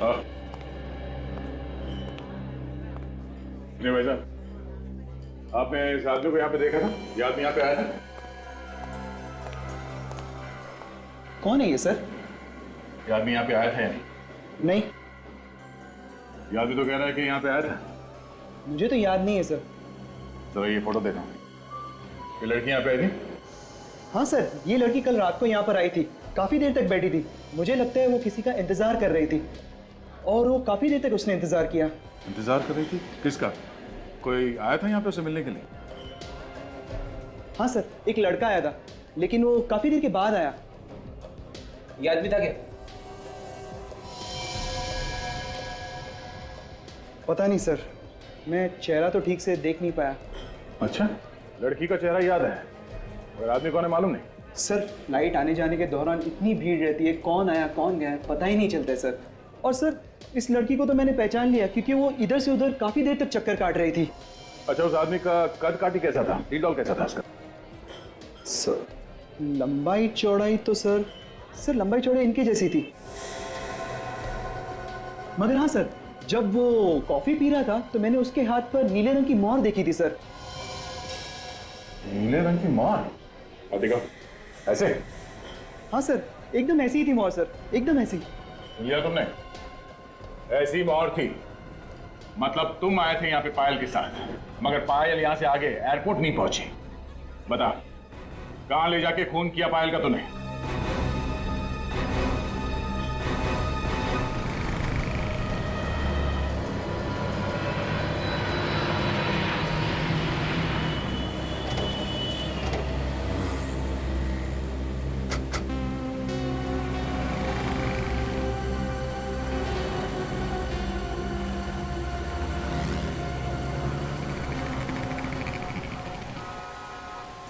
हाँ। नहीं भाई साहब, आपने इस आदमी को यहाँ पे देखा था? ये आदमी यहाँ पे आया था? कौन है ये सर? ये आदमी यहाँ पे आया था या नहीं? नहीं, ये आदमी तो कह रहा है कि यहाँ पे आया था। मुझे तो याद नहीं है सर। तो ये फोटो देखा, ये लड़की यहाँ पे आई थी? हाँ सर, ये लड़की कल रात को यहाँ पर आई थी, काफी देर तक बैठी थी। मुझे लगता है वो किसी का इंतजार कर रही थी और वो काफी देर तक उसने इंतजार किया। इंतजार कर रही थी? किसका? कोई आया था यहाँ पे उसे मिलने के लिए? हाँ सर, एक लड़का आया था, लेकिन वो काफी देर के बाद आया। ये आदमी था क्या? पता नहीं सर, मैं चेहरा तो ठीक से देख नहीं पाया। अच्छा, लड़की का चेहरा याद है और आदमी कौन है मालूम नहीं? सर, फ्लाइट आने जाने के दौरान इतनी भीड़ रहती है, कौन आया कौन गया पता ही नहीं चलता है सर। और सर, इस लड़की को तो मैंने पहचान लिया क्योंकि वो इधर से उधर काफी देर तक चक्कर काट रही थी। अच्छा, उस आदमी का कद काठी कैसा था? हील डॉल कैसा था उसका? सर, लंबाई चौड़ाई तो सर लंबाई चौड़ाई इनकी जैसी थी। मगर हाँ सर, जब वो कॉफी पी रहा था तो मैंने उसके हाथ पर नीले रंग की मोहर देखी थी सर। नीले रंग की मोहर? और देखो, ऐसे? हाँ सर, एकदम ऐसी ही थी मोहर सर, एकदम ऐसी। लिया तुमने? ऐसी मोहर थी मतलब तुम आए थे यहाँ पे पायल के साथ, मगर पायल यहाँ से आगे एयरपोर्ट नहीं पहुंची। बता, कहां ले जाके खून किया पायल का तूने?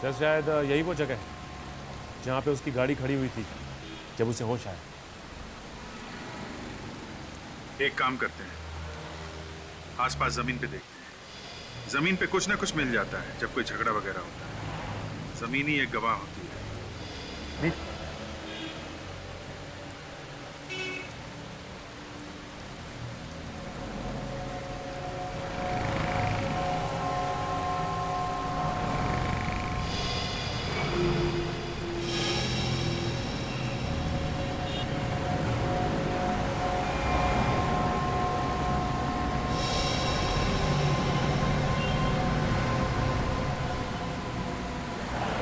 सर शायद यही वो जगह है जहाँ पे उसकी गाड़ी खड़ी हुई थी जब उसे होश आया। एक काम करते हैं, आसपास जमीन पे देखते हैं। जमीन पे कुछ ना कुछ मिल जाता है जब कोई झगड़ा वगैरह होता है। जमीन ही एक गवाह होती है।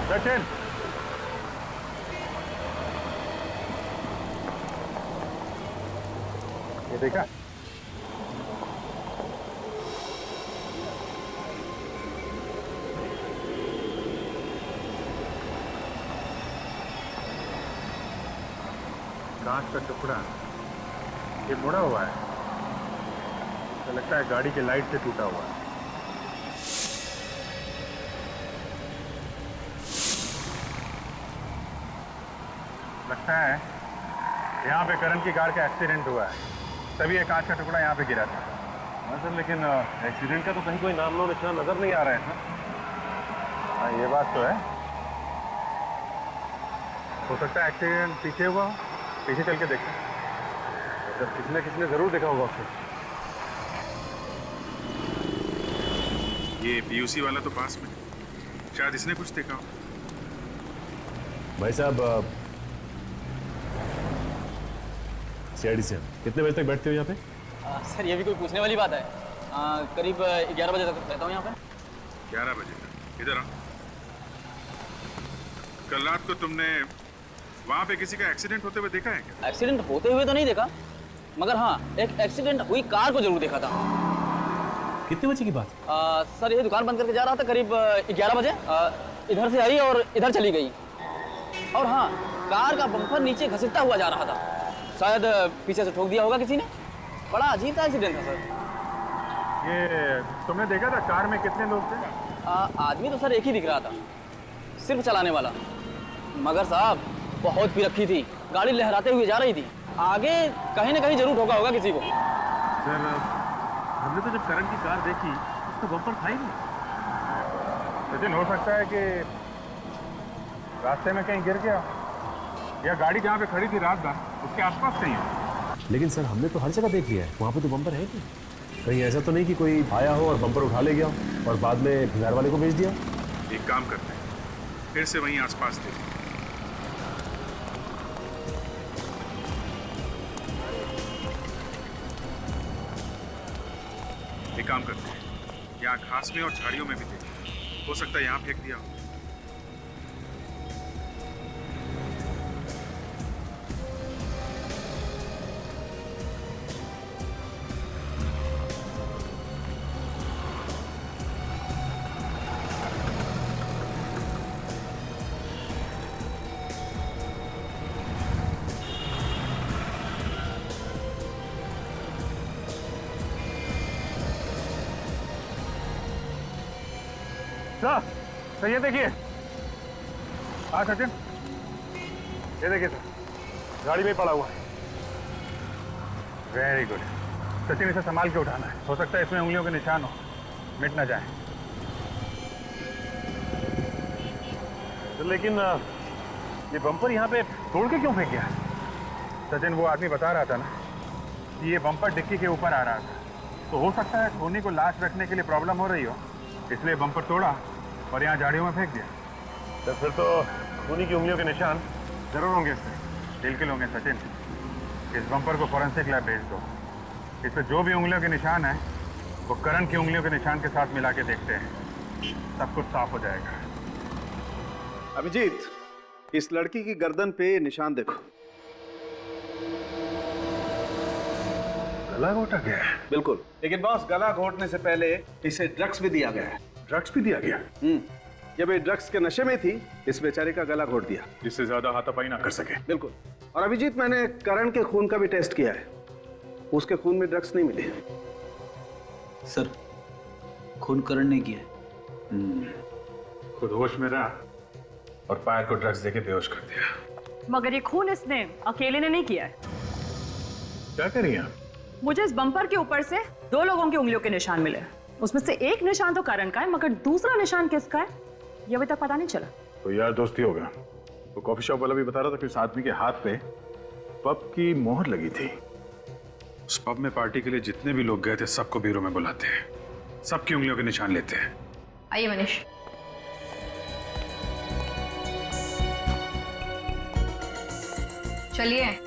सचिन, ये देखा? कांच का टुकड़ा ये मुड़ा हुआ है, तो लगता है गाड़ी के लाइट से टूटा हुआ है। लगता है यहाँ पे करण की कार का एक्सीडेंट हुआ है, तभी ये कांच का टुकड़ा यहाँ पे गिरा था। हाँ सर, लेकिन एक्सीडेंट का तो कहीं कोई नाम नो निशान नजर नहीं आ रहा है सर। हाँ, ये बात तो है। हो सकता है एक्सीडेंट पीछे हुआ हो, पीछे चल के देखें। जब किसने जरूर देखा होगा उसे। ये पीयूसी वाला तो पास में, शायद इसने कुछ देखा हो। भाई साहब, सीआईडी से कितने बजे तक बैठते हो यहाँ पे? सर, ये भी कोई पूछने वाली बात है। करीब 11 बजे तक रहता हूँ यहाँ पे। 11 बजे तक इधर आओ। कल रात को तुमने वहां पे किसी का एक्सीडेंट होते हुए देखा है क्या? एक्सीडेंट होते हुए तो नहीं देखा, मगर हाँ, एक एक्सीडेंट हुई कार को जरूर देखा था। कितने बजे की बात? सर, ये दुकान बंद करके जा रहा था करीब 11 बजे। इधर से आई और इधर चली गई। और हाँ, कार का बम्पर नीचे घसीटता हुआ जा रहा था। शायद पीछे से ठोक दिया होगा किसी ने। बड़ा अजीब था एक्सीडेंट था सर। ये तुमने देखा था कार में कितने लोग थे? आदमी तो सर एक ही दिख रहा था, सिर्फ चलाने वाला। मगर साहब, बहुत पी रखी थी, गाड़ी लहराते हुए जा रही थी। आगे कहीं ना कहीं जरूर ठोका होगा किसी को। सर, हमने तो जब करण की कार देखी तो बम्पर था ही नहीं। लेकिन हो सकता है कि रास्ते में कहीं गिर गया, या गाड़ी जहाँ पे खड़ी थी रात भर उसके आसपास कहीं है। लेकिन सर हमने तो हर जगह देख लिया है, वहाँ पे तो बम्पर है नहीं। कहीं ऐसा तो नहीं कि कोई आया हो और बम्पर उठा ले गया हो और बाद में भंगार वाले को बेच दिया? एक काम करते हैं, फिर से वहीं आसपास देखें। एक काम करते हैं, यहाँ घास में और झाड़ियों में भी देखें, हो सकता है यहाँ फेंक दिया हो। सर ये देखिए। हाँ सचिन, ये देखिए सर, गाड़ी में पड़ा हुआ है। वेरी गुड सचिन, इसे संभाल के उठाना है, हो सकता है इसमें उंगलियों के निशान हो, मिट ना जाए। लेकिन ये बम्पर यहाँ पे तोड़ के क्यों फेंक गया? सचिन, वो आदमी बता रहा था ना कि ये बम्पर डिक्की के ऊपर आ रहा था, तो हो सकता है खूनी को लाश रखने के लिए प्रॉब्लम हो रही हो, इसलिए बम्पर तोड़ा और यहाँ झाड़ियों में फेंक दिया। तो फिर तो खूनी की उंगलियों के निशान जरूर होंगे इसमें। बिल्कुल होंगे सचिन, इस बम्पर को फॉरेंसिक लैब भेज दो, इस पर जो भी उंगलियों के निशान है वो करण की उंगलियों के निशान के साथ मिला के देखते हैं, सब कुछ साफ हो जाएगा। अभिजीत, इस लड़की की गर्दन पे निशान देखो। गला घोटा गया है? बिल्कुल, लेकिन बॉस, गला घोटने से पहले इसे ड्रग्स भी दिया गया है। ड्रग्स भी दिया गया? जब ये ड्रग्स के नशे में थी, इस बेचारे का गला घोट दिया, जिससे ज्यादा हाथापाई ना कर सके। बिल्कुल। और अभिजीत, मैंने करण के खून का भी टेस्ट किया है, उसके खून में ड्रग्स नहीं मिले। सर, खून करण ने किया है। खुद होश में रहा और पायल को ड्रग्स देके बेहोश कर दिया। मगर ये खून इसने अकेले ने नहीं किया है। क्या करिए आप? मुझे इस बम्पर के ऊपर से 2 लोगों की उंगलियों के निशान मिले, उसमें से एक निशान तो करण का है, मगर दूसरा निशान किसका है ये अभी तक पता नहीं चला। तो यार दोस्ती होगा। वो कॉफी शॉप वाला भी बता रहा था कि उस आदमी के हाथ पे पब की मोहर लगी थी। उस पब में पार्टी के लिए जितने भी लोग गए थे सबको ब्यूरो में बुलाते हैं, सबकी उंगलियों के निशान लेते हैं। आइए मनीष। चलिए।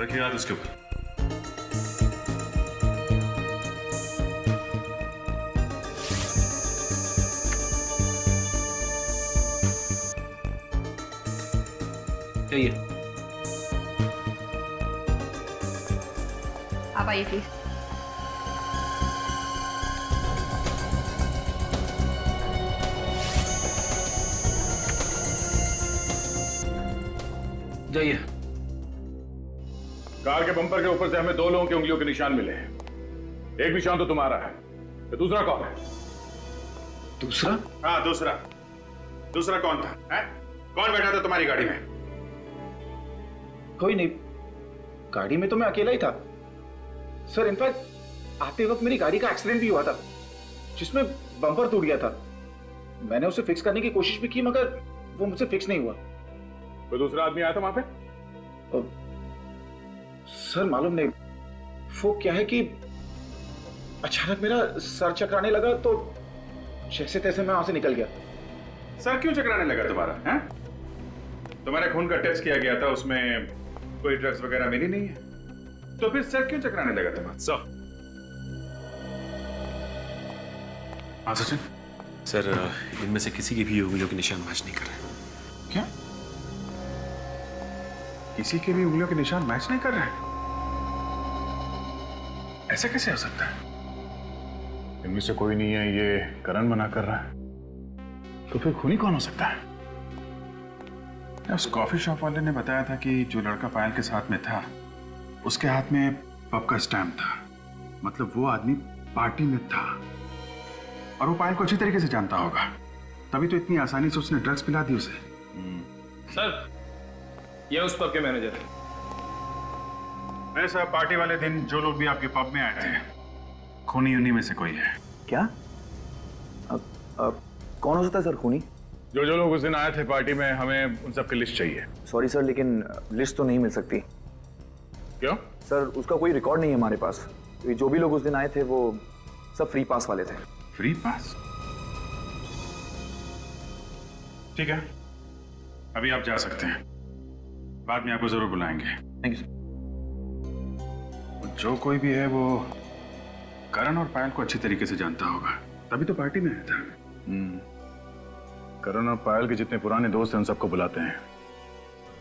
रखिए हाथ उसके ऊपर। चाहिए। आप आइए प्लीज। जाइए। कार के बम्पर के ऊपर से हमें 2 लोगों की उंगलियों के निशान मिले हैं। एक निशान तो तुम्हारा है, तो दूसरा कौन है? दूसरा? हाँ दूसरा। दूसरा कौन था? है? कौन बैठा था तुम्हारी गाड़ी में? कोई नहीं, गाड़ी में तो मैं अकेला ही था सर। इनफैक्ट आते वक्त मेरी गाड़ी का एक्सीडेंट भी हुआ था, जिसमें बम्पर टूट गया था। मैंने उसे फिक्स करने की कोशिश भी की, मगर वो मुझसे फिक्स नहीं हुआ। कोई दूसरा आदमी आया था वहां पे? सर मालूम नहीं, वो क्या है कि अचानक मेरा सर चकराने लगा, तो जैसे तैसे मैं वहां से निकल गया। सर क्यों चकराने लगा तुम्हारा? हैं? तुम्हारे खून का टेस्ट किया गया था, उसमें कोई ड्रग्स वगैरह मिली नहीं है, तो फिर सर क्यों चकराने लगा तुम्हारा? सर। हाँ सचिन। सर इनमें से किसी की भी उंगलियों के निशान मैच नहीं कर रहे। क्या? किसी के भी उंगलियों के निशान मैच नहीं कर रहे हैं? ऐसा कैसे हो सकता है? इनमें से कोई नहीं है, ये करण मना कर रहा है, तो फिर खूनी कौन हो सकता है? उस कॉफी शॉप वाले ने बताया था कि जो लड़का पायल के साथ में था, उसके हाथ में पब का स्टैम्प था, मतलब वो आदमी पार्टी में था और वो पायल को अच्छी तरीके से जानता होगा, तभी तो इतनी आसानी से उसने ड्रग्स पिला दी उसे। सर, ये उस पब के मैनेजर है। मेरे साहब, पार्टी वाले दिन जो लोग भी आपके पब में आए थे, खूनी उन्हीं में से कोई है। क्या? कौन हो सकता है सर खूनी? जो जो लोग उस दिन आए थे पार्टी में, हमें उन सबकी लिस्ट चाहिए। सॉरी सर, लेकिन लिस्ट तो नहीं मिल सकती। क्यों? सर उसका कोई रिकॉर्ड नहीं है हमारे पास। जो भी लोग उस दिन आए थे वो सब फ्री पास वाले थे। Free pass? ठीक है, अभी आप जा सकते हैं, बाद में आपको जरूर बुलाएंगे। Thank you sir. जो कोई भी है वो करण और पायल को अच्छी तरीके से जानता होगा, तभी तो पार्टी में आया था। करण और पायल के जितने पुराने दोस्त हैं उन सबको बुलाते हैं।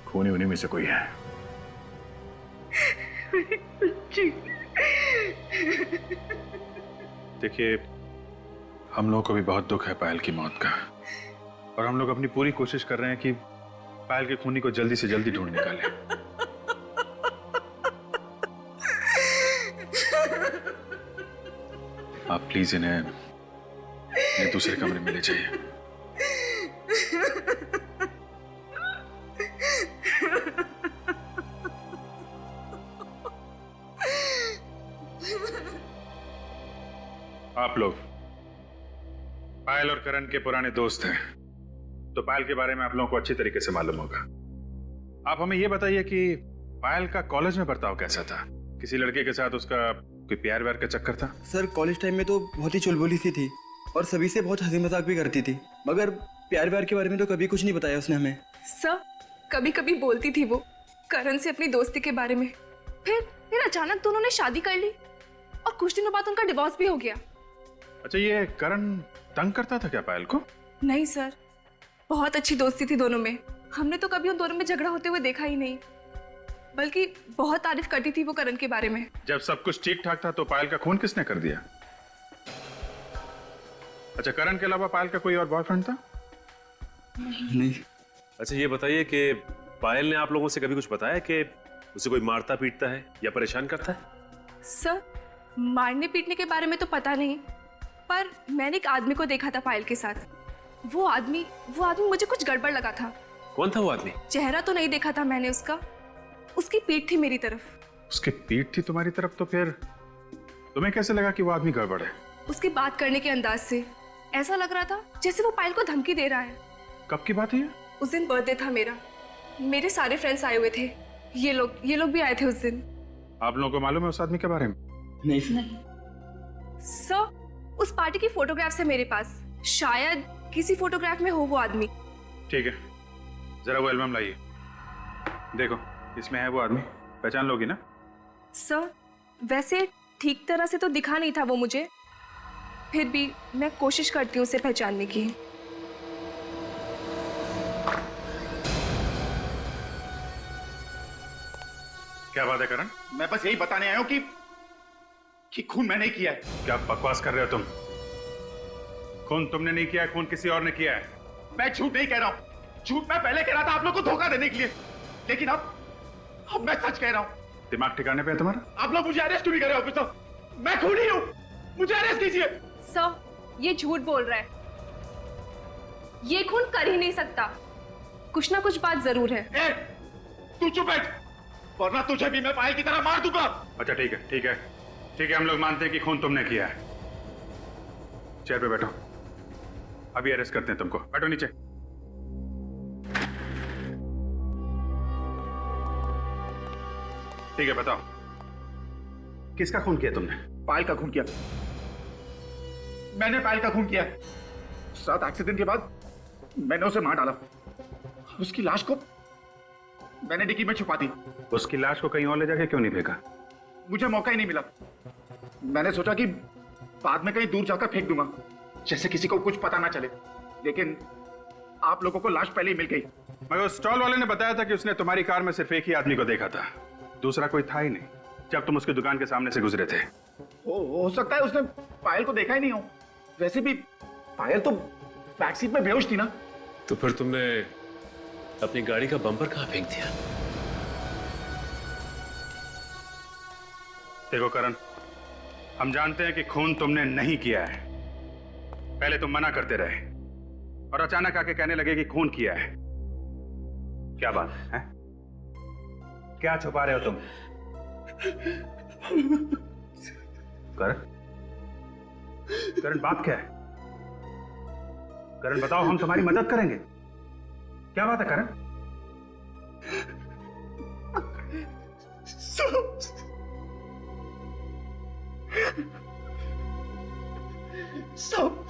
खूनी उन्हीं में से कोई है। देखिए, हम लोगों को भी बहुत दुख है पायल की मौत का, और हम लोग अपनी पूरी कोशिश कर रहे हैं कि पायल के खूनी को जल्दी से जल्दी ढूंढ निकालें। आप प्लीज इन्हें दूसरे कमरे में ले जाइए। आप लोग पायल और करण के पुराने दोस्त हैं, तो पायल के बारे में आप लोगों को अच्छी तरीके से मालूम होगा। आप हमें यह बताइए कि पायल का कॉलेज में बर्ताव कैसा था? किसी लड़के के साथ उसका कोई प्यार व्यार का चक्कर था? सर कॉलेज टाइम में तो बहुत ही चुलबुली सी थी और सभी से बहुत हंसी मजाक भी करती थी, मगर प्यार व्यार के बारे में तो कभी कुछ नहीं बताया उसने हमें। सर कभी कभी बोलती थी वो करण से अपनी दोस्ती के बारे में, फिर अचानक दोनों ने शादी कर ली और कुछ दिनों बाद उनका डिवोर्स भी हो गया। अच्छा, ये करण तंग करता था क्या पायल को? नहीं सर, बहुत अच्छी दोस्ती थी दोनों में। हमने तो कभी उन दोनों में झगड़ा होते हुए देखा ही नहीं, बल्कि बहुत तारीफ करती थी वो करण के बारे में। जब सब कुछ ठीक ठाक था तो पायल का खून किसने कर दिया? अच्छा, करण के अलावा पायल का कोई और बॉयफ्रेंड था? नहीं। अच्छा, ये बताइए कि पायल ने आप लोगों से कभी कुछ बताया कि उसे कोई मारता पीटता है या परेशान करता है? सर मारने पीटने के बारे में तो पता नहीं, पर मैंने एक आदमी को देखा था पायल के साथ। वो आदमी मुझे कुछ गड़बड़ लगा था। कौन था वो आदमी? चेहरा तो नहीं देखा था मैंने उसका, उसकी पीठ थी मेरी तरफ। उसकी पीठ थी तुम्हारी तरफ? तो फिर तुम्हें कैसे लगा कि वो आदमी गड़बड़ है? उसकी बात करने के अंदाज से ऐसा लग रहा था जैसे वो पायल को धमकी दे रहा है। कब की बात है ये? उस दिन बर्थडे था मेरा, मेरे सारे फ्रेंड्स आए हुए थे, ये लोग भी आए थे उस दिन। आप लोगों को मालूम है उस आदमी के बारे में? नहीं सर, उस पार्टी की फोटोग्राफ्स है मेरे पास, शायद किसी फोटोग्राफ में हो वो आदमी। ठीक है, जरा वो एल्बम लाइए, देखो इसमें है वो आदमी, पहचान लोगी ना? सर वैसे ठीक तरह से तो दिखा नहीं था वो मुझे, फिर भी मैं कोशिश करती हूँ उसे पहचानने की। क्या बात है करण? मैं बस यही बताने आया हूं कि खून मैंने ही किया है। क्या बकवास कर रहे हो तुम? खून तुमने नहीं किया है, खून किसी और ने किया है। मैं झूठ नहीं कह रहा हूं, झूठ मैं पहले कह रहा था आप लोग को धोखा देने के लिए, लेकिन अब मैं सच कह रहा हूं। दिमाग ठिकाने पे है तुम्हारा? आप लोग मुझे अरेस्ट क्यों नहीं कर रहे ऑफिसर? मैं खूनी हूं, मुझे अरेस्ट कीजिए। सर ये झूठ बोल रहा है, ये खून कर ही नहीं सकता, कुछ ना कुछ बात जरूर है। ए, तू चुप बैठ, वरना तुझे भी मैं पायल की तरह मार दूंगा। अच्छा ठीक है, ठीक है, ठीक है, हम लोग मानते हैं कि खून तुमने किया है। चेयर पे बैठो, अभी अरेस्ट करते हैं तुमको। बैठो नीचे। ठीक है, बताओ किसका खून किया तुमने? पायल का खून किया, मैंने पायल का खून किया। साथ एक्सीडेंट के बाद मैंने उसे मार डाला, उसकी लाश को मैंने डिक्की में छुपा दी। उसकी लाश को कहीं और ले जाके क्यों नहीं फेंका? मुझे मौका ही नहीं मिला। मैंने सोचा कि बाद में कहीं दूर जाकर फेंक दूंगा, जैसे किसी को कुछ पता ना चले, लेकिन आप लोगों को लाश पहले ही मिल गई। मगर उस स्टॉल वाले ने बताया था कि उसने तुम्हारी कार में सिर्फ एक ही आदमी को देखा था, दूसरा कोई था ही नहीं जब तुम उसकी दुकान के सामने से गुजरे थे। हो सकता है उसने पायल को देखा ही नहीं हो। वैसे भी पायल तो बैक सीट में बेहोश थी ना। तो फिर तुमने अपनी गाड़ी का बम्पर कहां फेंक दिया? देखो करण, हम जानते हैं कि खून तुमने नहीं किया है। पहले तुम मना करते रहे और अचानक आके कहने लगे कि खून किया है। क्या बात है? क्या छुपा रहे हो तुम? करण, करण बात क्या है? करण बताओ, हम तुम्हारी मदद करेंगे। क्या बात है करण? सब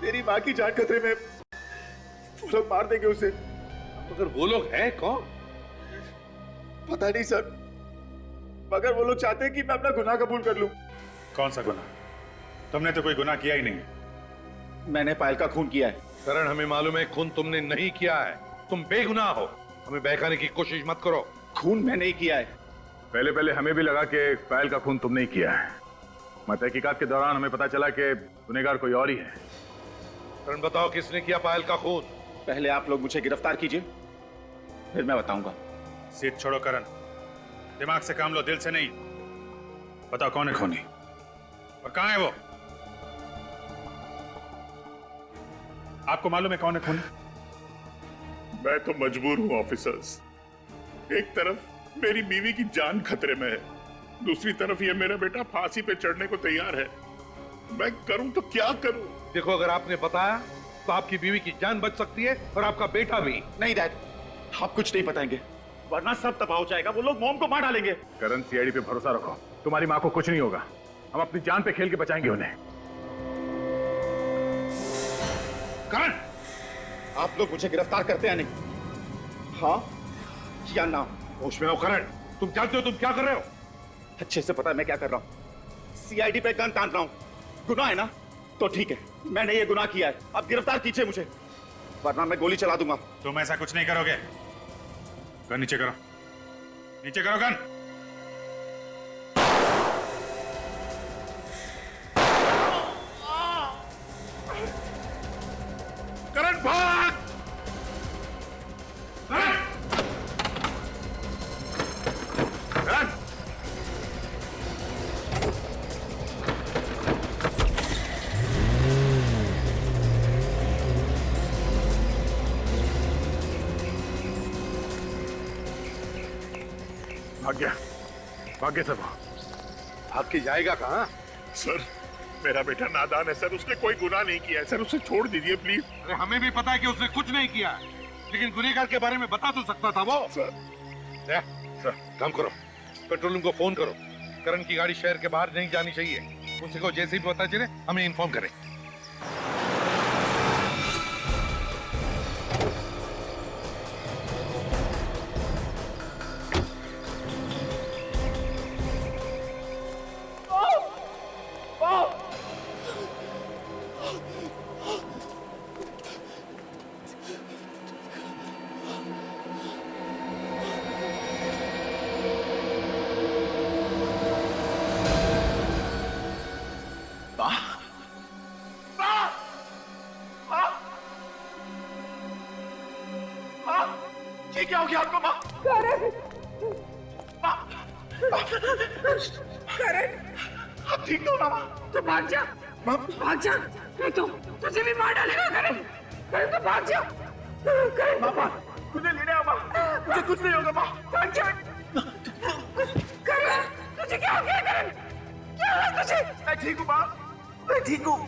मेरी माँ की जान खतरे में। वो लोग मार देंगे उसे। मगर वो लोग हैं कौन? पता नहीं सर, मगर वो लोग चाहते हैं कि मैं अपना गुनाह कबूल कर लूं। कौन सा गुनाह? तुमने तो कोई गुनाह किया ही नहीं। मैंने पायल का खून किया है। करण, हमें मालूम है खून तुमने नहीं किया है, तुम बेगुनाह हो। हमें बहकाने की कोशिश मत करो। खून मैंने ही किया है। पहले पहले हमें भी लगा कि पायल का खून तुमने ही किया है, मगर तहकीकात के दौरान हमें पता चला कि गुनहगार कोई और ही है। करण बताओ, किसने किया पायल का खून? पहले आप लोग मुझे गिरफ्तार कीजिए, फिर मैं बताऊंगा। सीट छोड़ो करण, दिमाग से काम लो, दिल से नहीं। बताओ कौन है खूनी और कहां है वो? आपको मालूम है कौन है खूनी? मैं तो मजबूर हूं ऑफिसर्स। एक तरफ मेरी बीवी की जान खतरे में है, दूसरी तरफ ये मेरा बेटा फांसी पे चढ़ने को तैयार है। मैं करूं तो क्या करूं? देखो, अगर आपने बताया तो आपकी बीवी की जान बच सकती है और आपका बेटा भी। नहीं डैड, आप कुछ नहीं बताएंगे, वरना सब तबाह हो जाएगा। वो लोग मॉम को मार डालेंगे। करण, सीआईडी पे भरोसा रखो, तुम्हारी माँ को कुछ नहीं होगा। हम अपनी जान पे खेल के बचाएंगे उन्हें। करण, आप लोग मुझे गिरफ्तार करते हैं नहीं? हाँ या ना? होश में हो करण, तुम जानते हो तुम क्या कर रहे हो? अच्छे से पता है मैं क्या कर रहा हूँ। सीआईडी पे गन तान रहा हूँ। गुनाह है ना? तो ठीक है, मैंने ये गुनाह किया है। अब गिरफ्तार कीजिए मुझे, वरना मैं गोली चला दूंगा। तुम ऐसा कुछ नहीं करोगे। गन नीचे करो, नीचे करो गन। करण भाग! करण! करण! भाग गया सर। भाग के जाएगा कहाँ? सर, मेरा बेटा नादान है सर, उसने कोई गुनाह नहीं किया है सर, उसे छोड़ दीजिए प्लीज। अरे हमें भी पता है कि उसने कुछ नहीं किया, लेकिन गुनहगार के बारे में बता तो सकता था वो। सर, काम करो, पेट्रोल रूम को फोन करो। करण की गाड़ी शहर के बाहर नहीं जानी चाहिए। उसी को जैसे ही पता चले हमें इन्फॉर्म करें। ये क्या हो गया आपको? माँ, करण, आप ठीक तो हो ना? माँ, तो भाग जा, भाग जा, नहीं तो तुझे भी मार डालेगा। करण, करण तो भाग जा। करण, माँ, मुझे लेने आओ। माँ, मुझे कुछ नहीं होगा। माँ, भाग जा। करण, तुझे क्या हो गया? करण, क्या हुआ तुझे? मैं ठीक हूँ माँ, मैं ठीक हूँ।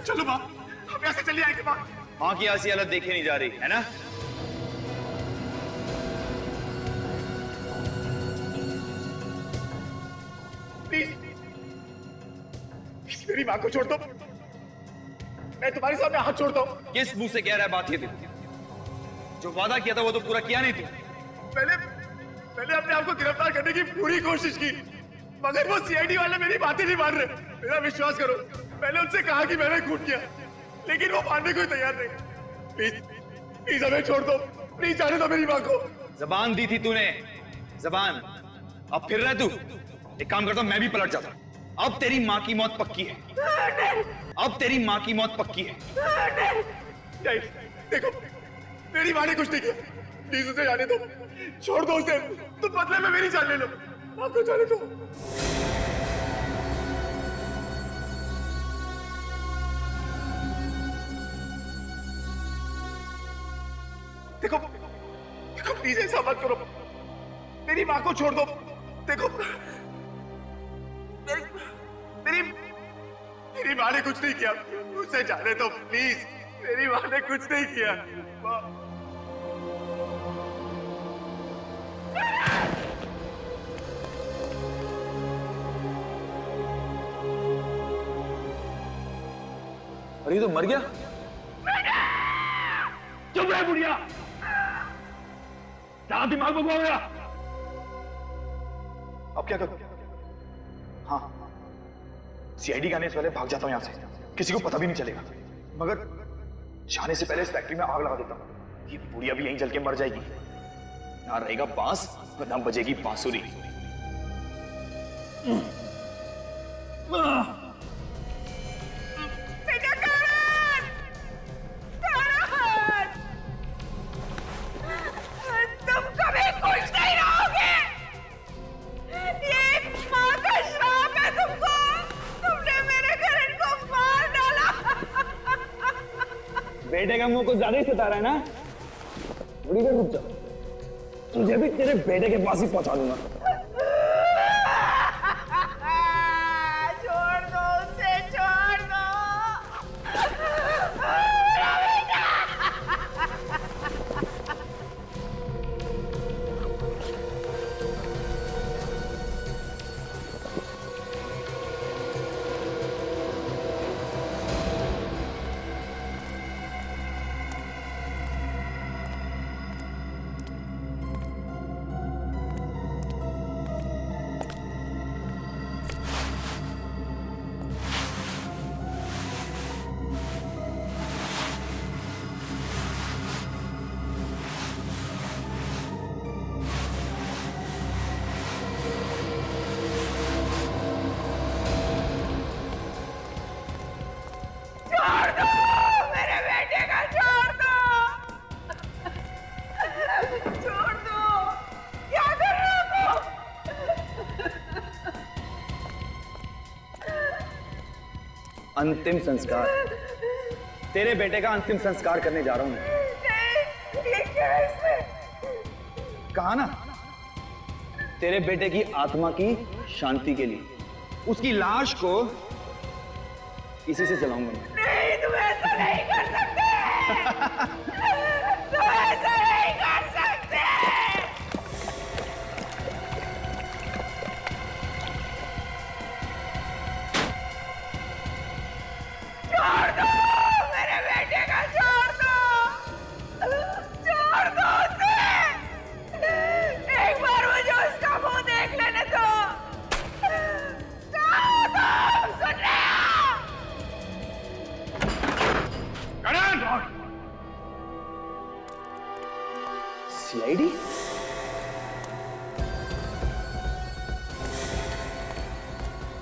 चलो माँ, हम यहाँ से चले आएंगे। माँ, माँ की ऐसी हालत देखी नहीं जा रही है ना? प्लीज मेरी माँ को छोड़ दो। मैं तुम्हारे सामने हाथ छोड़ता हूँ। किस मुंह से कह रहा है बात ये तू? जो वादा किया था वो तो पूरा किया नहीं तू। मैंने अपने आप को गिरफ्तार करने की पूरी कोशिश की, मगर वो सीआईडी वाले मेरी बातें नहीं मान रहे। मेरा विश्वास करो, मैंने उनसे कहा कि मैंने खून किया, लेकिन वो मानने को तैयार नहीं। प्लीज प्लीज हमें छोड़ दो, प्लीज जाने दो मेरी माँ को। जबान दी थी तूने, जबान। अब फिर रहे तू। एक काम करता हूं, मैं भी पलट जाता। अब तेरी माँ की मौत पक्की है। अब तेरी माँ की मौत पक्की है। नहीं, देखो मेरी माँ ने कुछ नहीं किया, प्लीज उसे जाने दो, छोड़ दो उसे। तुम बदले में मेरी जान ले लो, आपको जाने दो। देखो देखो, प्लीज ऐसा मत करो। मेरी माँ को छोड़ दो। देखो मेरी माँ ने कुछ नहीं किया, उसे जाने दो प्लीज। मेरी माँ ने कुछ नहीं किया। माँ। अरे ये तो मर गया। चुप रहे बुढ़िया, जहां दिमाग भगवा गया। अब क्या करूं? हाँ, सीआईडी के आने से पहले भाग जाता हूं यहां से, किसी को पता भी नहीं चलेगा। मगर जाने से पहले इस फैक्ट्री में आग लगा देता हूं। ये बुढ़िया भी यहीं जल के मर जाएगी। ना रहेगा बांस, ना बजेगी बांसुरी। तुम कभी खुश नहीं रहोगे। ये माँ का श्राप है तुमको। तुमने मेरे घर को मार डाला। बेटे का मुंह कुछ ज्यादा ही सता रहा है ना? थोड़ी देर रुक जा, तुझे भी तेरे बेटे के पास ही पहुंचा दूंगा। छोड़ दो उसे, छोड़ दो। छोड़ दो मेरे बेटे का, छोड़ दो। छोड़ दो, क्या कर रहे हो? अंतिम संस्कार, तेरे बेटे का अंतिम संस्कार करने जा रहा हूं मैं। नहीं, ये कैसे? कहा ना, तेरे बेटे की आत्मा की शांति के लिए उसकी लाश को इसी से जलाऊंगा मैं। नहीं, तुम ऐसा नहीं कर सकते। तुम ऐसा नहीं कर सकते। छोड़ दो मेरे बेटे का, छोड़ दो। छोड़ दो उसे। एक बार मुझे उसका मुंह देख लेने दो। छोड़ दो, सुन रहे हो? CID?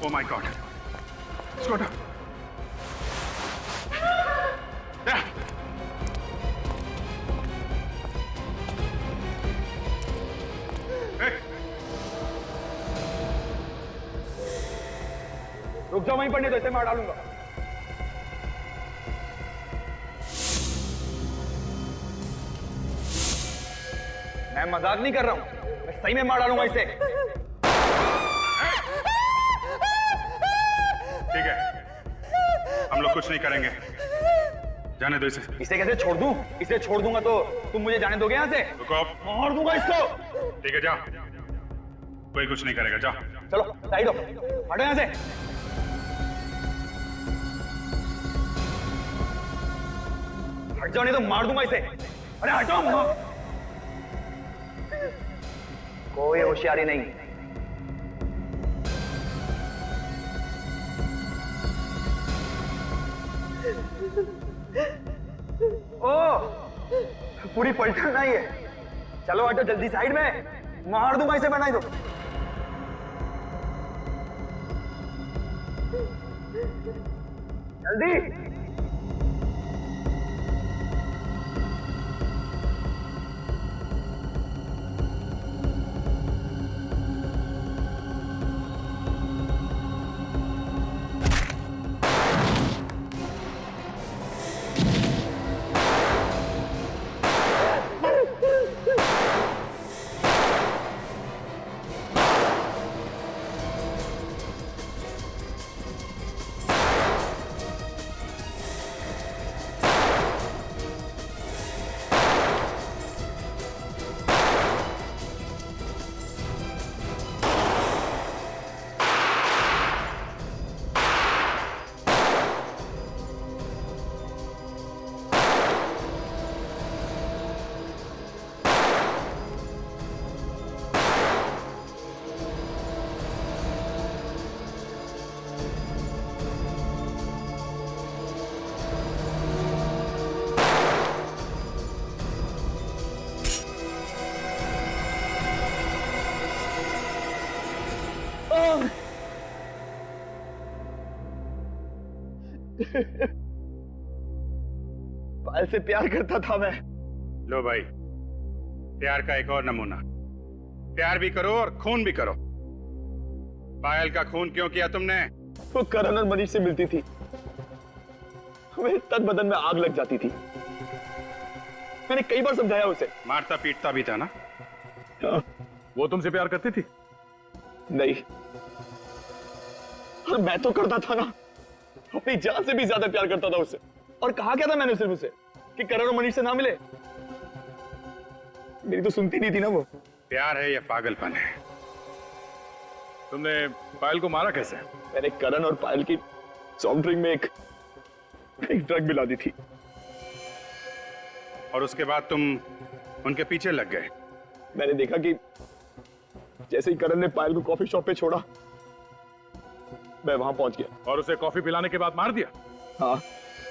Oh my God, scooter. रुक जाओ, वहीं पड़ने दो, इसे मार डालूंगा। मैं मजाक नहीं कर रहा हूं, मैं सही में मार डालूंगा इसे। ठीक है, हम लोग कुछ नहीं करेंगे, जाने दो इसे। इसे कैसे छोड़ दूं? इसे छोड़ दूंगा तो तुम मुझे जाने दोगे यहाँ से? रुको, मार दूंगा इसको। ठीक है, जाओ, कोई कुछ नहीं करेगा, जाओ। चलो साइड हो, हटो यहाँ से। हट जाओ नहीं तो मार दूंगा इसे। अरे हटो। कोई होशियारी नहीं। ओ, पूरी पलटन नहीं है। चलो हटो जल्दी साइड में, मार दूंगा इसे, बनाई दो। जल्दी। पायल से प्यार करता था मैं। लो भाई, प्यार का एक और नमूना। प्यार भी करो और खून भी करो। पायल का खून क्यों किया तुमने? वो करण और मनीष से मिलती थी, मेरे तन बदन में आग लग जाती थी। मैंने कई बार समझाया उसे। मारता पीटता भी था ना? वो तुमसे प्यार करती थी? नहीं, और मैं तो करता था ना, अपनी जान से भी ज्यादा प्यार करता था उससे। और कहा क्या था मैंने सिर्फ उसे कि करण और मनीष से ना मिले। मेरी तो सुनती नहीं थी ना वो। प्यार है या पागलपन है? तुमने पायल को मारा कैसे? मैंने करण और पायल की सॉफ्ट ड्रिंक में एक ड्रग मिला दी थी। और उसके बाद तुम उनके पीछे लग गए? मैंने देखा कि जैसे ही करण ने पायल को कॉफी शॉप पे छोड़ा, मैं वहां पहुंच गया। और उसे कॉफी पिलाने के बाद मार दिया? हाँ,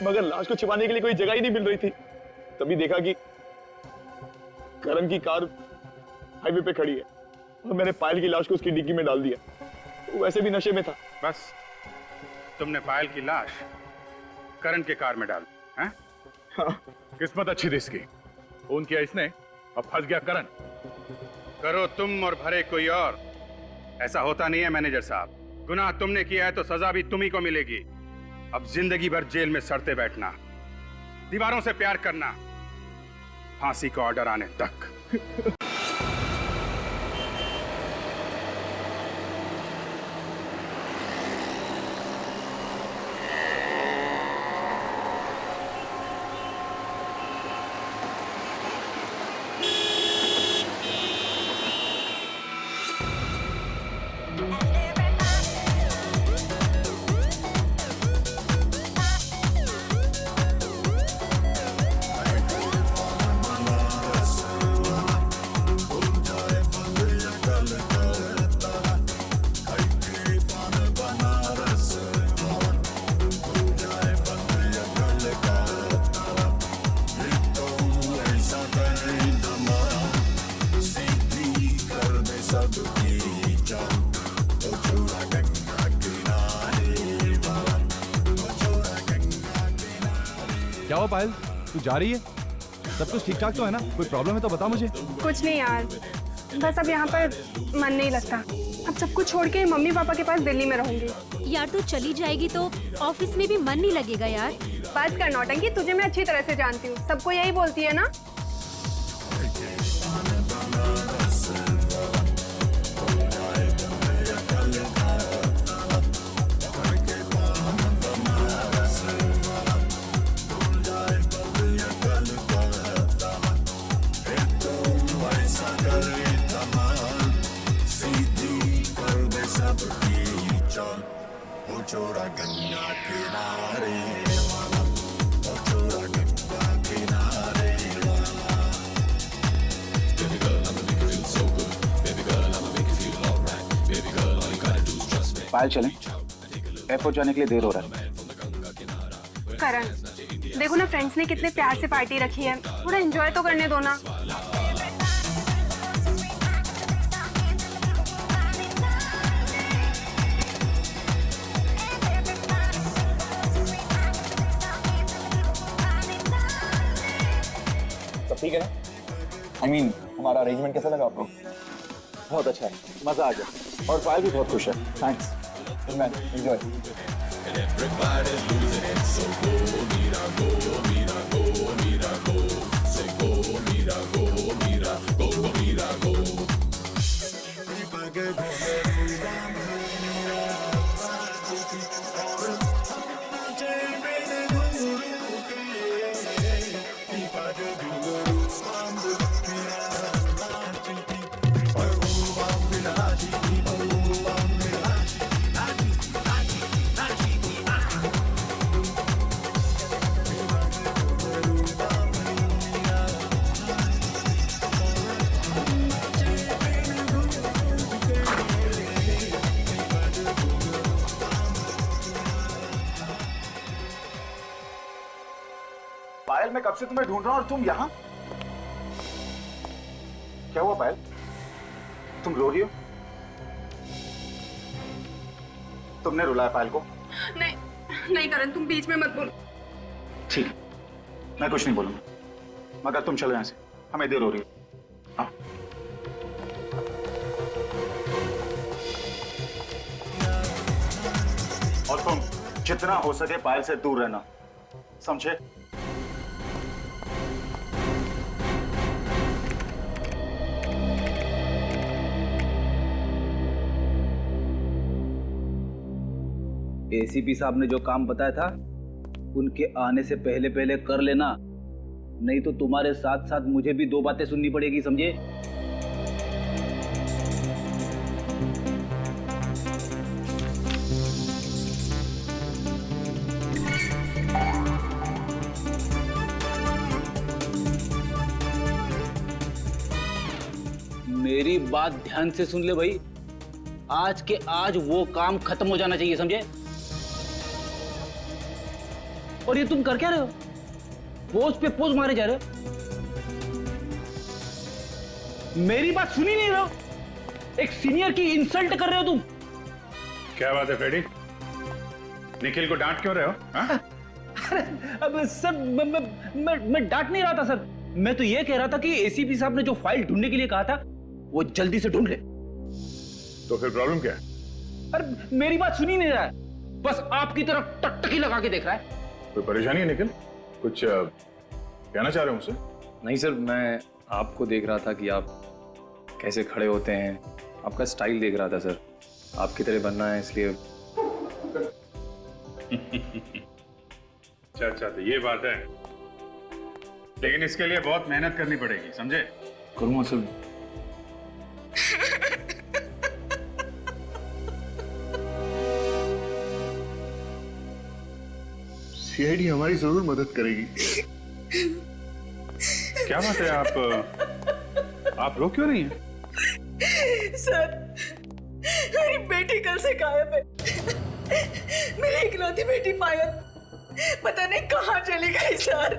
मगर लाश को छिपाने के लिए कोई जगह ही नहीं मिल रही थी। तभी देखा कि करण की कार हाईवे पे खड़ी है और मैंने पायल की लाश को उसकी डिग्गी में डाल दिया। वो वैसे भी नशे में था। बस तुमने पायल की लाश करण के कार में डाल दी? हाँ। किस्मत अच्छी थी इसकी, खून किया इसने, अब फंस गया करण। करो तुम और भरे कोई और, ऐसा होता नहीं है मैनेजर साहब। गुनाह तुमने किया है तो सजा भी तुम्ही को मिलेगी। अब जिंदगी भर जेल में सड़ते बैठना, दीवारों से प्यार करना, फांसी का ऑर्डर आने तक। क्या हुआ पायल, तू जा रही है? सब कुछ ठीक ठाक तो है ना? कोई प्रॉब्लम है तो बता मुझे। कुछ नहीं यार, बस अब यहाँ पर मन नहीं लगता। अब सब कुछ छोड़ के मम्मी पापा के पास दिल्ली में रहूंगी। यार तू चली जाएगी तो ऑफिस में भी मन नहीं लगेगा यार। बस कर नौटंकी, तुझे मैं अच्छी तरह से जानती हूँ, सबको यही बोलती है ना। पायल चलें, एयरपोर्ट जाने के लिए देर हो रहा है। करण, देखो ना फ्रेंड्स ने कितने प्यार से पार्टी रखी है, थोड़ा एंजॉय तो करने दो ना। सब ठीक है ना? I mean, हमारा अरेंजमेंट कैसा लगा आपको? बहुत अच्छा है, मजा आ गया। और पायल भी बहुत खुश है। Thanks man, enjoy. पायल, मैं कब से तुम्हें ढूंढ रहा हूं और तुम यहाँ? क्या हुआ पायल? तुम रो रही हो? तुमने रुलाया पायल को? नहीं नहीं करण, तुम बीच में मत बोलो। ठीक है, मैं कुछ नहीं बोलूंगा, मगर तुम चलो यहाँ से, हमें देर हो रही है। हाँ। और तुम जितना हो सके पायल से दूर रहना, समझे? एसीपी साहब ने जो काम बताया था उनके आने से पहले पहले कर लेना, नहीं तो तुम्हारे साथ साथ मुझे भी 2 बातें सुननी पड़ेगी, समझे? मेरी बात ध्यान से सुन ले भाई, आज के आज वो काम खत्म हो जाना चाहिए, समझे? और ये तुम कर क्या रहे हो? पोज पे पोज मारे जा रहे हो, मेरी बात सुनी नहीं रहे हो, एक सीनियर की इंसल्ट कर रहे हो तुम। क्या बात है फ्रेडी, निखिल को डांट क्यों रहे हो? अब सर मैं डांट नहीं रहा था सर, मैं तो ये कह रहा था कि एसीपी साहब ने जो फाइल ढूंढने के लिए कहा था वो जल्दी से ढूंढ ले। तो फिर प्रॉब्लम क्या है? अरे मेरी बात सुनी नहीं रहा है, बस आपकी तरफ टकटकी लगा के देख रहा है। कोई परेशानी है निखिल? कुछ कहना चाह रहे हो मुझसे? नहीं सर, मैं आपको देख रहा था कि आप कैसे खड़े होते हैं, आपका स्टाइल देख रहा था सर, आपकी तरह बनना है इसलिए। अच्छा, तो ये बात है, लेकिन इसके लिए बहुत मेहनत करनी पड़ेगी, समझे? करूँगा सर। सीआईडी हमारी जरूर मदद करेगी। क्या बात है, आप रो क्यों रही हैं? सर, मेरी बेटी कल से गायब है। मेरी इकलौती बेटी पायल पता नहीं कहाँ चली गई सर।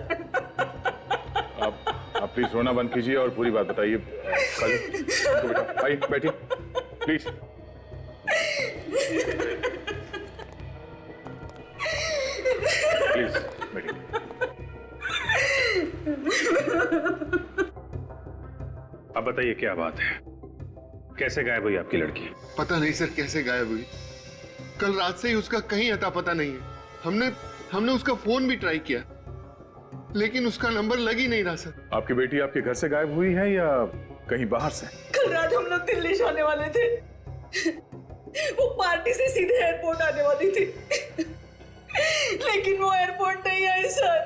आप प्लीज रोना बंद कीजिए और पूरी बात बताइए। बेटा भाई बैठिए प्लीज। प्लीज बैठिए। अब बताइए क्या बात है, कैसे गायब हुई आपकी लड़की? पता नहीं सर कैसे गायब हुई, कल रात से ही उसका कहीं अता पता नहीं है। हमने उसका फोन भी ट्राई किया लेकिन उसका नंबर लग ही नहीं रहा सर। आपकी बेटी आपके घर से गायब हुई है या कहीं बाहर से? कल रात हम लोग दिल्ली जाने वाले थे, वो पार्टी से सीधे एयरपोर्ट आने वाली थी, लेकिन वो एयरपोर्ट नहीं आई सर।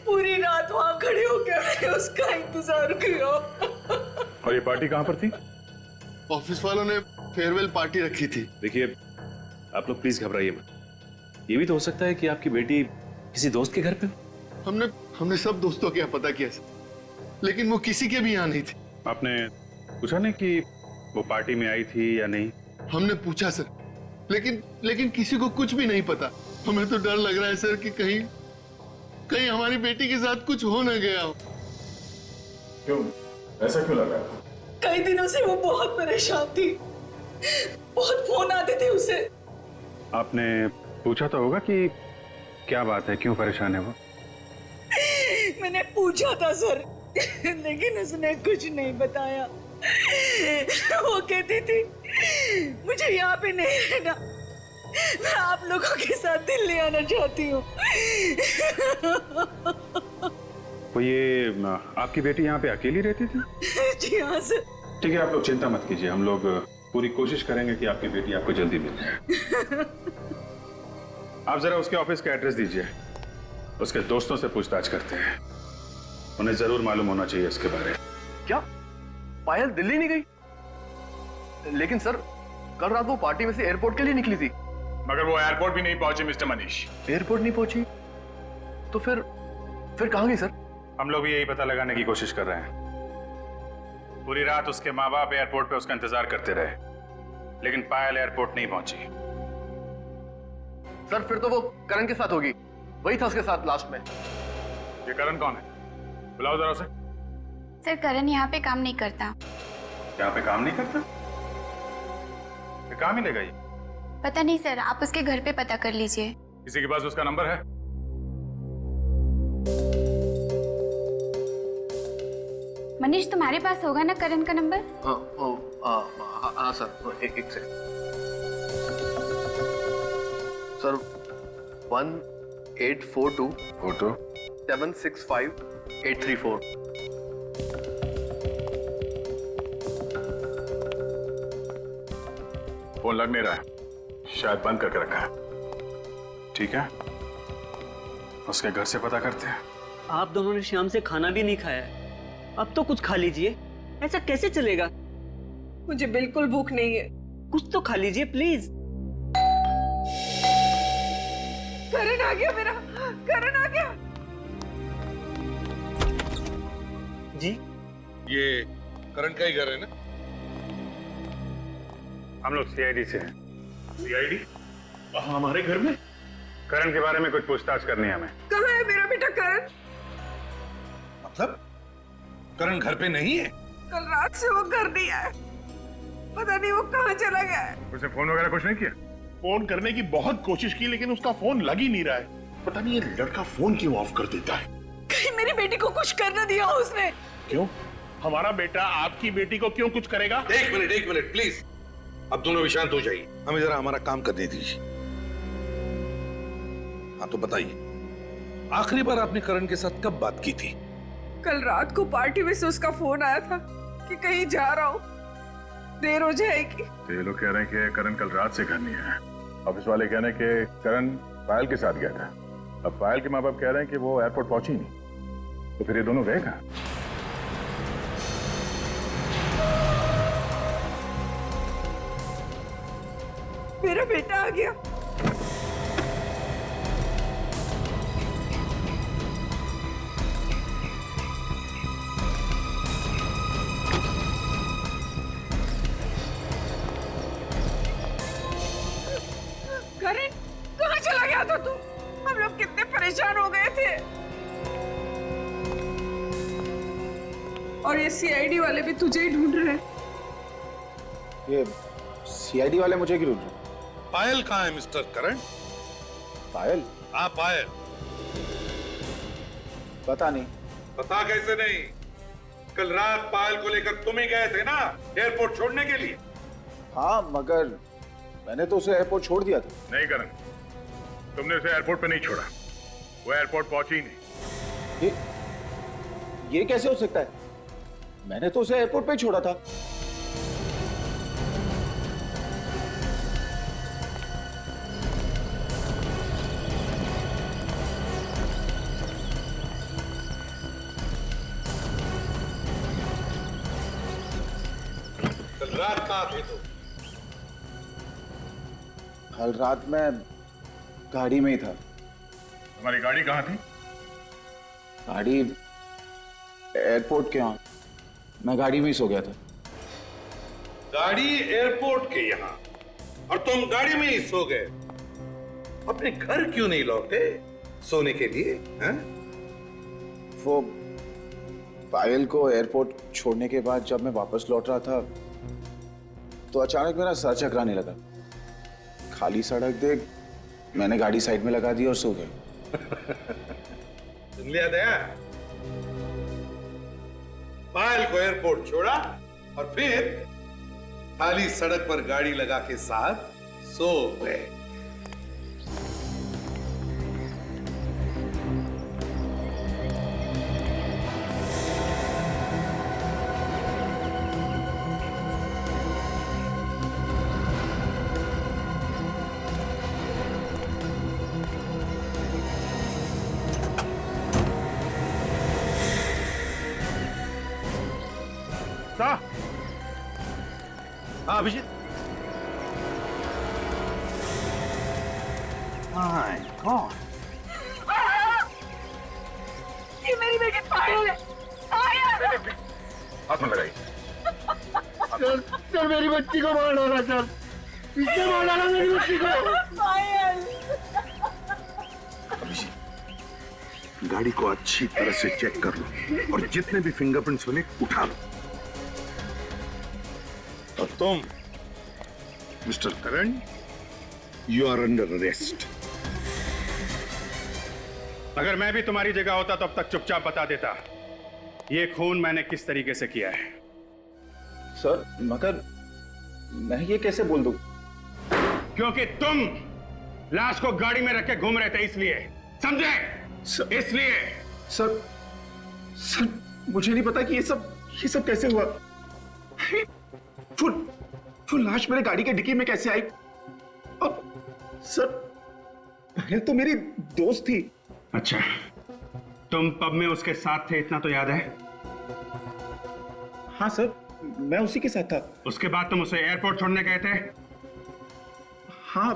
पूरी रात वहां खड़े होकर मैंने उसका इंतजार किया। और ये पार्टी कहां पर थी? ऑफिस वालों ने फेयरवेल पार्टी रखी थी। देखिए आप लोग प्लीज घबराइए मत, ये भी तो हो सकता है कि आपकी बेटी किसी दोस्त के घर पे। हमने सब दोस्तों के यहाँ पता किया सर, लेकिन वो किसी के भी यहाँ नहीं थी। आपने पूछा नहीं कि वो पार्टी में आई थी या नहीं? हमने पूछा सर, लेकिन किसी को कुछ भी नहीं पता। हमें तो डर लग रहा है सर कि कहीं हमारी बेटी के साथ कुछ हो न गया हो। क्यों, ऐसा क्यों लग रहा है? कई दिनों से वो बहुत परेशान थी, बहुत फोन आते थे उसे। आपने पूछा तो होगा कि क्या बात है, क्यों परेशान है वो? मैंने पूछा था सर, लेकिन उसने कुछ नहीं बताया। वो कहती थी मुझे यहाँ पे नहीं रहना, मैं आप लोगों के साथ दिल्ली आना चाहती हूँ। वो ये आपकी बेटी यहाँ पे अकेली रहती थी? जी हाँ सर। ठीक है, आप लोग चिंता मत कीजिए, हम लोग पूरी कोशिश करेंगे कि आपकी बेटी आपको जल्दी मिल जाए। आप जरा उसके ऑफिस का एड्रेस दीजिए, उसके दोस्तों से पूछताछ करते हैं, उन्हें जरूर मालूम होना चाहिए इसके बारे में। क्या पायल दिल्ली नहीं गई? लेकिन सर कल रात वो पार्टी में से एयरपोर्ट के लिए निकली थी। मगर वो एयरपोर्ट भी नहीं पहुंची मिस्टर मनीष। एयरपोर्ट नहीं पहुंची तो फिर कहां गई सर? हम लोग भी यही पता लगाने की कोशिश कर रहे हैं। पूरी रात उसके माँ बाप एयरपोर्ट पे उसका इंतजार करते रहे, लेकिन पायल एयरपोर्ट नहीं पहुंची। सर फिर तो वो करण के साथ होगी, वही था उसके साथ लास्ट में। ये करण कौन है? बुलाओ जरा उसे। सर करण यहाँ पे काम नहीं करता। यहाँ पे काम नहीं करता? काम ही लेगा ये? पता नहीं सर, आप उसके घर पे पता कर लीजिए। किसी के पास उसका नंबर है? मनीष, तुम्हारे पास होगा ना करण का नंबर? हाँ सर, एक सेकंड सर। 1842 765 834। फोन लग नहीं रहा है, शायद बंद करके रखा है। ठीक है, उसके घर से पता करते हैं। आप दोनों ने शाम से खाना भी नहीं खाया है, अब तो कुछ खा लीजिए। ऐसा कैसे चलेगा? मुझे बिल्कुल भूख नहीं है। कुछ तो खा लीजिए प्लीज। करण आ गया मेरा, करण आ गया। जी, ये करण का ही घर है ना? हम लोग सीआईडी से हैं। सीआईडी? हमारे घर में? करण के बारे में कुछ पूछताछ करनी है हमें। कहाँ है मेरा बेटा करण? मतलब करण घर पे नहीं है? कल रात से वो घर नहीं आया, पता नहीं वो कहाँ चला गया है। उसने फोन वगैरह कुछ नहीं किया? फोन करने की बहुत कोशिश की लेकिन उसका फोन लग ही नहीं रहा है। पता नहीं ये लड़का फोन क्यों ऑफ कर देता है। कहीं मेरी बेटी को कुछ कर न दिया हो उसने। क्यों? हमारा बेटा आपकी बेटी को क्यों कुछ करेगा? एक मिनट प्लीज, अब दोनों भी शांत हो जाइए, हमें जरा हमारा काम करने दीजिए। हाँ तो बताइए, आखिरी बार आपने करण के साथ कब बात की थी? कल रात को पार्टी में से उसका फोन आया था कि कहीं जा रहा हूँ, देर हो जाएगी। तो ये लोग कह रहे हैं कि करण कल रात से घर नहीं आया। ऑफिस वाले कह रहे हैं कि करण पायल के साथ गया था। अब पायल के माँ बाप कह रहे हैं कि वो एयरपोर्ट पहुंची नहीं, तो फिर ये दोनों गए कहाँ? मेरा बेटा आ गया। करण, कहाँ चला गया था तू? हम लोग कितने परेशान हो गए थे। और ये सीआईडी वाले भी तुझे ही ढूंढ रहे हैं। ये सीआईडी वाले मुझे क्यों ढूंढ रहे? पायल कहाँ है मिस्टर करण? पायल? हाँ पायल। पता नहीं। पता कैसे नहीं? कल रात पायल को लेकर तुम ही गए थे ना एयरपोर्ट छोड़ने के लिए? हाँ, मगर मैंने तो उसे एयरपोर्ट छोड़ दिया था। नहीं करण, तुमने उसे एयरपोर्ट पे नहीं छोड़ा, वो एयरपोर्ट पहुंची ही नहीं। ये कैसे हो सकता है? मैंने तो उसे एयरपोर्ट पे ही छोड़ा था। कल रात कहाँ थे तुम? कल रात मैं गाड़ी में ही था। तुम्हारी गाड़ी कहाँ थी? गाड़ी एयरपोर्ट के यहाँ, मैं गाड़ी में ही सो गया था। गाड़ी एयरपोर्ट के यहाँ और तुम गाड़ी में ही सो गए? अपने घर क्यों नहीं लौटे सोने के लिए? हैं? वो पायल को एयरपोर्ट छोड़ने के बाद जब मैं वापस लौट रहा था तो अचानक मेरा सर चकराने लगा। खाली सड़क देख मैंने गाड़ी साइड में लगा दी और सो गया। सुन लिया दया? पायल को एयरपोर्ट छोड़ा और फिर खाली सड़क पर गाड़ी लगा के साथ सो गए। हाँ अभिजीत। माय गॉड, ये मेरी बेटी पायल है। पायल! हाथ में लगाई। चल मेरी बच्ची को मार डाला, चल पीछे मार डाला मेरी बच्ची को। पायल! गाड़ी को अच्छी तरह से चेक कर लो और जितने भी फिंगरप्रिंट्स बने उठा लो। और तुम mister Karan, you are under arrest. अगर मैं भी तुम्हारी जगह होता तो अब तक चुपचाप बता देता ये खून मैंने किस तरीके से किया है। सर मगर मैं ये कैसे बोल दूं? क्योंकि तुम लाश को गाड़ी में रख के घूम रहे थे, इसलिए। समझे? इसलिए। सर मुझे नहीं पता कि ये सब कैसे हुआ। वो लाश मेरे गाड़ी के डिक्की में कैसे आई? अब सर पायल तो मेरी दोस्त थी। अच्छा, तुम पब में उसके साथ थे, इतना तो याद है? हाँ सर, मैं उसी के साथ था। उसके बाद तुम उसे एयरपोर्ट छोड़ने गए थे? हाँ,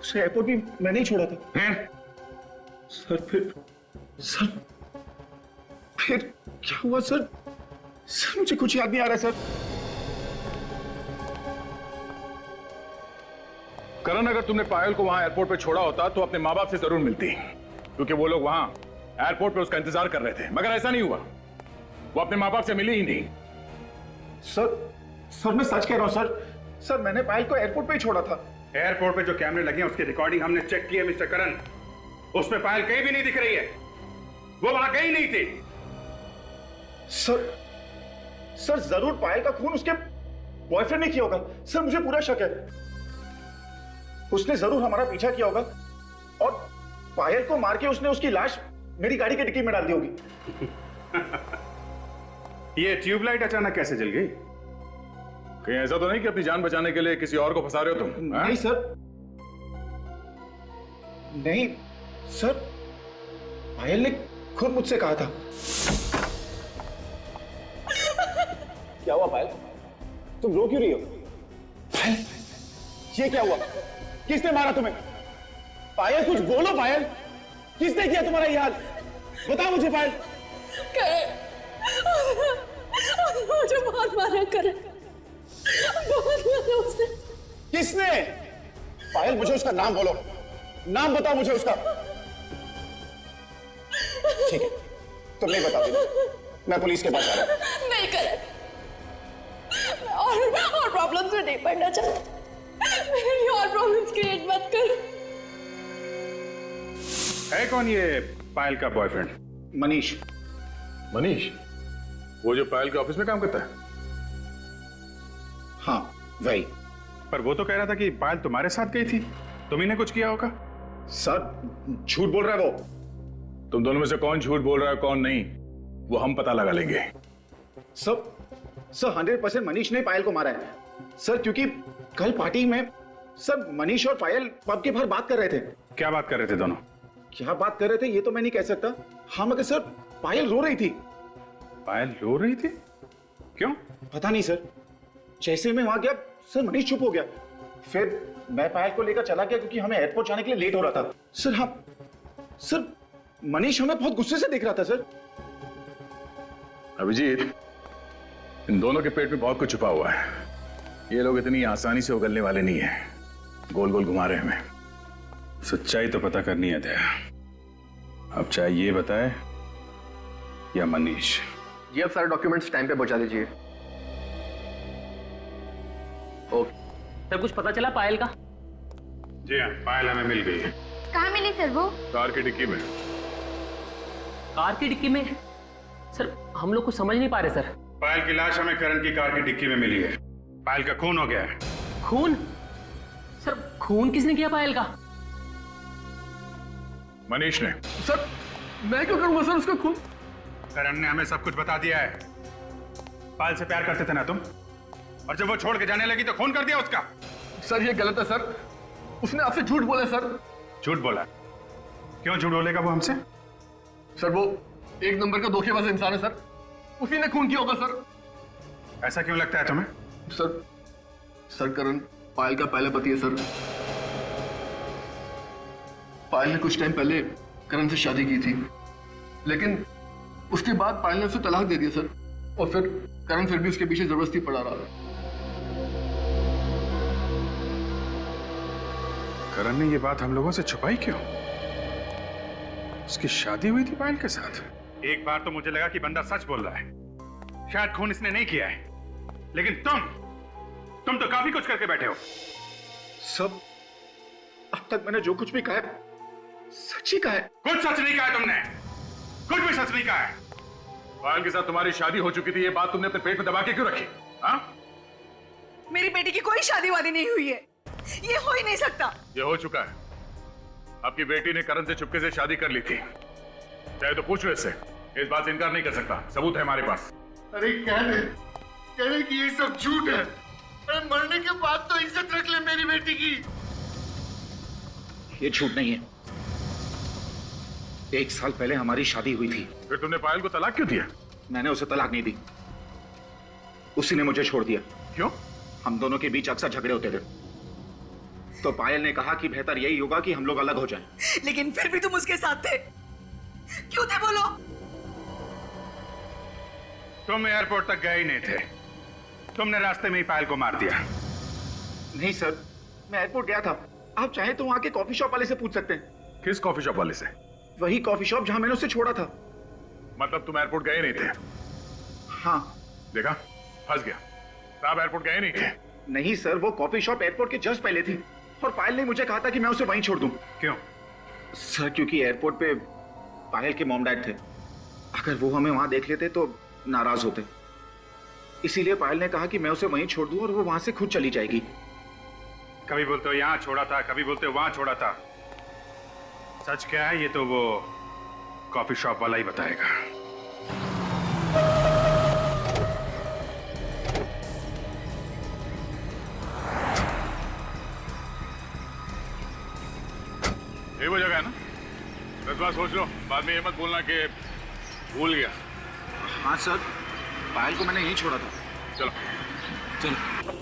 उसे एयरपोर्ट भी मैंने ही छोड़ा था। फिर क्या हुआ सर? सर मुझे कुछ याद नहीं आ रहा सर। करण, अगर तुमने पायल को वहां एयरपोर्ट पे छोड़ा होता तो अपने माँ बाप से जरूर मिलती, क्योंकि वो लोग वहां एयरपोर्ट पे उसका इंतजार कर रहे थे। मगर ऐसा नहीं हुआ, वो अपने माँ बाप से मिली ही नहीं। सर मैं सच कह रहा हूं सर मैंने पायल को एयरपोर्ट पे ही छोड़ा था। एयरपोर्ट पे जो कैमरे लगे हैं उसकी रिकॉर्डिंग हमने चेक की है मिस्टर करण, उसमें पायल कहीं भी नहीं दिख रही है। वो वहां गई नहीं थी। सर जरूर पायल का खून उसके बॉयफ्रेंड ने किया होगा। सर मुझे पूरा शक है, उसने जरूर हमारा पीछा किया होगा और पायल को मार के उसने उसकी लाश मेरी गाड़ी के डिक्की में डाल दी होगी। ये ट्यूबलाइट अचानक कैसे जल गई? कहीं ऐसा तो नहीं कि अपनी जान बचाने के लिए किसी और को फंसा रहे हो तुम? नहीं सर, नहीं सर, पायल ने खुद मुझसे कहा था। क्या हुआ पायल? तुम रो क्यों रही हो? पायल, ये क्या हुआ? किसने मारा तुम्हें? पायल कुछ बोलो पायल, किसने किया तुम्हारा ये हाल? बताओ मुझे पायल। मुझे बहुत मारा करे, बहुत मारा उसने। किसने? पायल मुझे उसका नाम बोलो, नाम बताओ मुझे उसका। ठीक है, तुम नहीं बता देना, मैं पुलिस के पास आ रहा हूं। नहीं करे, और प्रॉब्लम्स में नहीं पड़ना चाहता। मेरे लिए और प्रॉब्लम्स क्रिएट मत कर। है कौन ये पायल का बॉयफ्रेंड? मनीष। मनीष? वो जो पायल के ऑफिस में काम करता है? हाँ वही। पर वो तो कह रहा था कि पायल तुम्हारे साथ गई थी, तुम्ही ने कुछ किया होगा। सर झूठ बोल रहा है वो। तुम दोनों में से कौन झूठ बोल रहा है कौन नहीं, वो हम पता लगा लेंगे। सर 100% मनीष ने पायल को मारा है सर, क्योंकि कल पार्टी में सर मनीष और पायल पब के बाहर बात कर रहे थे। क्या बात कर रहे थे दोनों? क्या बात कर रहे थे ये तो मैं नहीं कह सकता। हाँ मगर सर पायल रो रही थी। पायल रो रही थी? क्यों? पता नहीं सर, जैसे मैं वहां गया सर मनीष चुप हो गया। फिर मैं पायल को लेकर चला गया क्योंकि हमें एयरपोर्ट जाने के लिए लेट हो रहा था। सर हाँ सर, मनीष हमें बहुत गुस्से से देख रहा था सर। अभिजीत, इन दोनों के पेट में बहुत कुछ छुपा हुआ है। ये लोग इतनी आसानी से उगलने वाले नहीं है, गोल गोल घुमा रहे हमें। सच्चाई तो पता करनी है दया। अब चाहे ये बताए या मनीष। जी आप सारे डॉक्यूमेंट्स टाइम पे पहुंचा दीजिए। ओके सर, कुछ पता चला पायल का? जी हाँ, पायल हमें मिल गई है। कहाँ मिली सर वो? कार की डिक्की में। कार की डिक्की में? सर हम लोग कुछ समझ नहीं पा रहे सर। पायल की लाश हमें करण की कार की डिक्की में मिली है। पायल का खून हो गया है। खून? सर खून किसने किया पायल का? मनीष ने। सर मैं क्यों करूंगा सर उसका खून? करण ने हमें सब कुछ बता दिया है। पायल से प्यार करते थे ना तुम, और जब वो छोड़ के जाने लगी तो खून कर दिया उसका। सर ये गलत है सर, उसने आपसे झूठ बोला सर। झूठ बोला? क्यों झूठ बोलेगा वो हमसे? सर वो एक नंबर का धोखेबाज इंसान है सर, उसी ने खून किया होगा सर। ऐसा क्यों लगता है तुम्हें? सर करण पायल का पहला पति है सर। पायल ने कुछ टाइम पहले करण से शादी की थी, लेकिन उसके बाद पायल ने उसे तलाक दे दिया सर, और फिर करण फिर भी उसके पीछे जबरदस्ती पड़ा रहा। करण ने ये बात हम लोगों से छुपाई क्यों? उसकी शादी हुई थी पायल के साथ। एक बार तो मुझे लगा कि बंदा सच बोल रहा है, शायद खून इसने नहीं किया है, लेकिन तुम तो काफी कुछ करके बैठे हो। अब तक मैंने जो कुछ भी कहा है सच ही कहा है। कुछ सच नहीं कहा है तुमने, कुछ भी सच नहीं कहा है। पायल के साथ तुम्हारी शादी हो चुकी थी, ये बात तुमने अपने पेट में दबा के क्यों रखी? हाँ? मेरी बेटी की कोई शादी वादी नहीं हुई है, ये हो ही नहीं सकता। ये हो चुका है। आपकी बेटी ने करण से चुपके से शादी कर ली थी, चाहे तो पूछ लो इससे, इस बात से इनकार नहीं कर सकता, सबूत है हमारे पास। अरे कहने कि ये सब झूठ है। अरे मरने के बाद तो इज्जत रख ले मेरी बेटी की। ये झूठ नहीं है। 1 साल पहले हमारी शादी हुई थी। फिर तुमने पायल को तलाक क्यों दिया? मैंने उसे तलाक नहीं दी, उसी ने मुझे छोड़ दिया। क्यों? हम दोनों के बीच अक्सर झगड़े होते थे, तो पायल ने कहा कि बेहतर यही होगा कि हम लोग अलग हो जाएं। लेकिन फिर भी तुम उसके साथ थे, क्यों थे बोलो? तुम एयरपोर्ट तक गए ही नहीं थे, तुमने रास्ते में ही पायल को मार दिया। नहीं सर, मैं एयरपोर्ट गया था। आप चाहे तो वहां के कॉफी शॉप वाले से पूछ सकते हैं। किस कॉफी शॉप वाले से? वही कॉफी शॉप जहां मैंने उसे छोड़ा था। मतलब तुम एयरपोर्ट गए नहीं थे? हाँ। देखा, फंस गया। आप एयरपोर्ट गए नहीं थे? नहीं सर, वो कॉफी शॉप एयरपोर्ट के जस्ट पहले थी और पायल ने मुझे कहा था कि मैं उसे वहीं छोड़ दूं। क्यों? सर क्योंकि एयरपोर्ट पे पायल के मॉम डैड थे, अगर वो हमें वहां देख लेते तो नाराज होते, इसीलिए पायल ने कहा कि मैं उसे वहीं छोड़ दूं और वो वहां से खुद चली जाएगी। कभी बोलते हो यहां छोड़ा था, कभी बोलते हो वहां छोड़ा था। सच क्या है ये तो वो कॉफी शॉप वाला ही बताएगा। ये वो जगह है ना? 10 बार सोच लो, बाद में ये मत बोलना कि भूल गया। हाँ सर, पायल को मैंने यहीं छोड़ा था। चलो चलो।